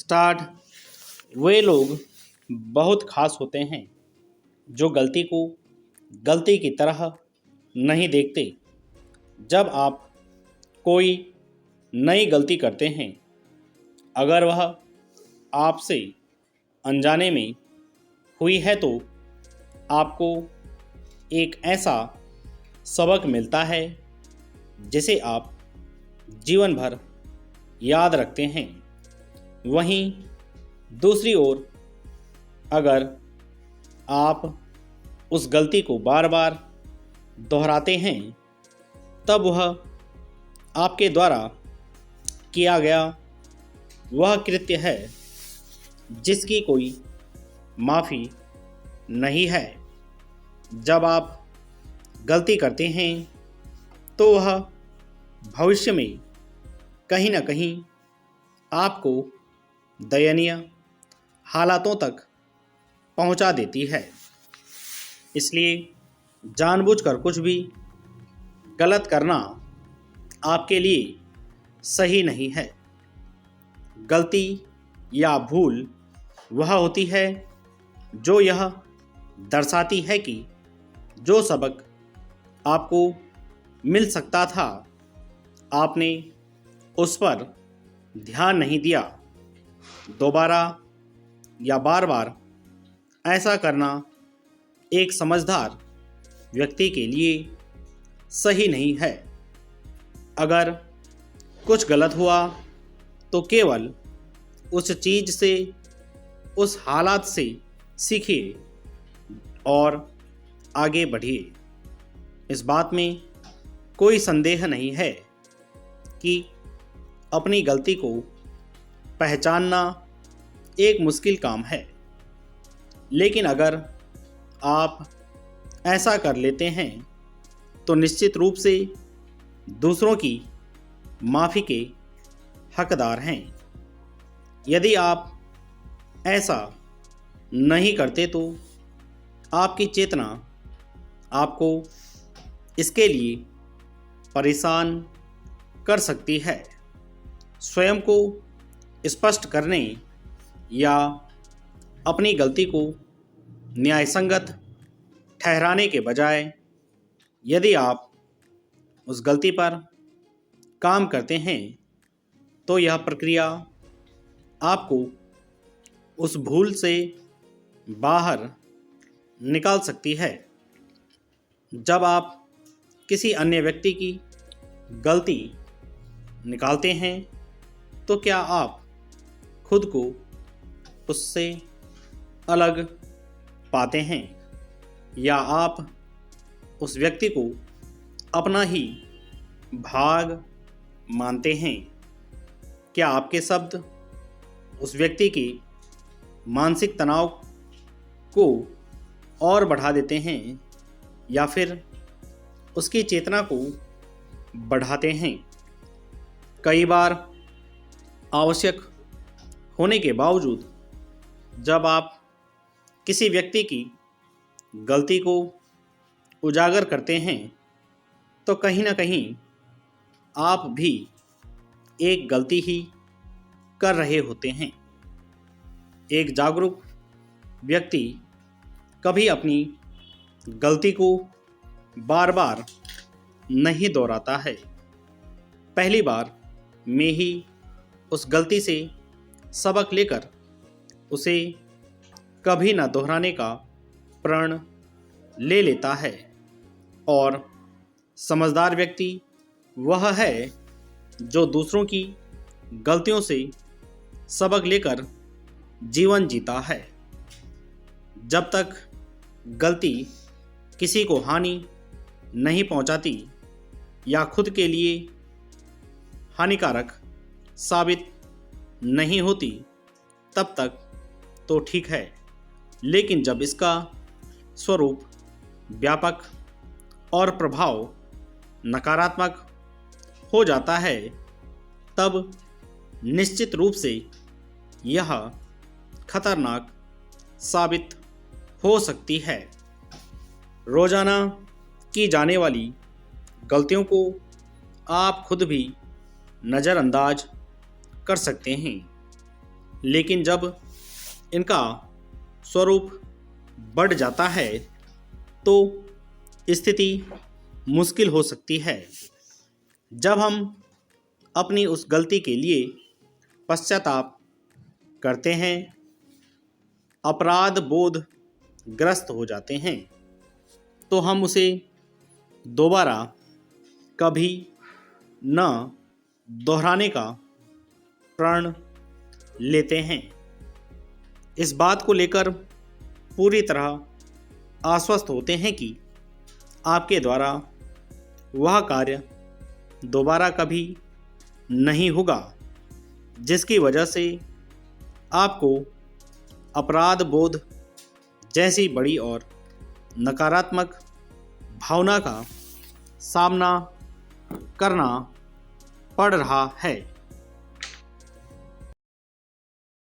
Start. वे लोग बहुत खास होते हैं जो गलती को गलती की तरह नहीं देखते। जब आप कोई नई गलती करते हैं, अगर वह आपसे अनजाने में हुई है, तो आपको एक ऐसा सबक मिलता है जिसे आप जीवन भर याद रखते हैं। वहीं दूसरी ओर, अगर आप उस गलती को बार बार दोहराते हैं, तब वह आपके द्वारा किया गया वह कृत्य है जिसकी कोई माफ़ी नहीं है। जब आप गलती करते हैं तो वह भविष्य में कहीं न कहीं आपको दयनीय हालातों तक पहुंचा देती है। इसलिए जानबूझकर कुछ भी गलत करना आपके लिए सही नहीं है। गलती या भूल वह होती है जो यह दर्शाती है कि जो सबक आपको मिल सकता था, आपने उस पर ध्यान नहीं दिया। दोबारा या बार बार ऐसा करना एक समझदार व्यक्ति के लिए सही नहीं है। अगर कुछ गलत हुआ तो केवल उस चीज़ से, उस हालात से सीखिए और आगे बढ़िए। इस बात में कोई संदेह नहीं है कि अपनी गलती को पहचानना एक मुश्किल काम है, लेकिन अगर आप ऐसा कर लेते हैं तो निश्चित रूप से दूसरों की माफ़ी के हकदार हैं। यदि आप ऐसा नहीं करते तो आपकी चेतना आपको इसके लिए परेशान कर सकती है। स्वयं को स्पष्ट करने या अपनी गलती को न्यायसंगत ठहराने के बजाय, यदि आप उस गलती पर काम करते हैं तो यह प्रक्रिया आपको उस भूल से बाहर निकाल सकती है। जब आप किसी अन्य व्यक्ति की गलती निकालते हैं तो क्या आप खुद को उससे अलग पाते हैं, या आप उस व्यक्ति को अपना ही भाग मानते हैं? क्या आपके शब्द उस व्यक्ति की मानसिक तनाव को और बढ़ा देते हैं, या फिर उसकी चेतना को बढ़ाते हैं? कई बार आवश्यक होने के बावजूद जब आप किसी व्यक्ति की गलती को उजागर करते हैं तो कहीं ना कहीं आप भी एक गलती ही कर रहे होते हैं। एक जागरूक व्यक्ति कभी अपनी गलती को बार बार नहीं दोहराता है। पहली बार में ही उस गलती से सबक लेकर उसे कभी न दोहराने का प्रण ले लेता है। और समझदार व्यक्ति वह है जो दूसरों की गलतियों से सबक लेकर जीवन जीता है। जब तक गलती किसी को हानि नहीं पहुंचाती या खुद के लिए हानिकारक साबित नहीं होती, तब तक तो ठीक है। लेकिन जब इसका स्वरूप व्यापक और प्रभाव नकारात्मक हो जाता है, तब निश्चित रूप से यह खतरनाक साबित हो सकती है। रोजाना की जाने वाली गलतियों को आप खुद भी नज़रअंदाज कर सकते हैं। लेकिन जब इनका स्वरूप बढ़ जाता है तो स्थिति मुश्किल हो सकती है। जब हम अपनी उस गलती के लिए पश्चाताप करते हैं, अपराध बोध ग्रस्त हो जाते हैं, तो हम उसे दोबारा कभी न दोहराने का प्रण लेते हैं। इस बात को लेकर पूरी तरह आश्वस्त होते हैं कि आपके द्वारा वह कार्य दोबारा कभी नहीं होगा जिसकी वजह से आपको अपराध बोध जैसी बड़ी और नकारात्मक भावना का सामना करना पड़ रहा है।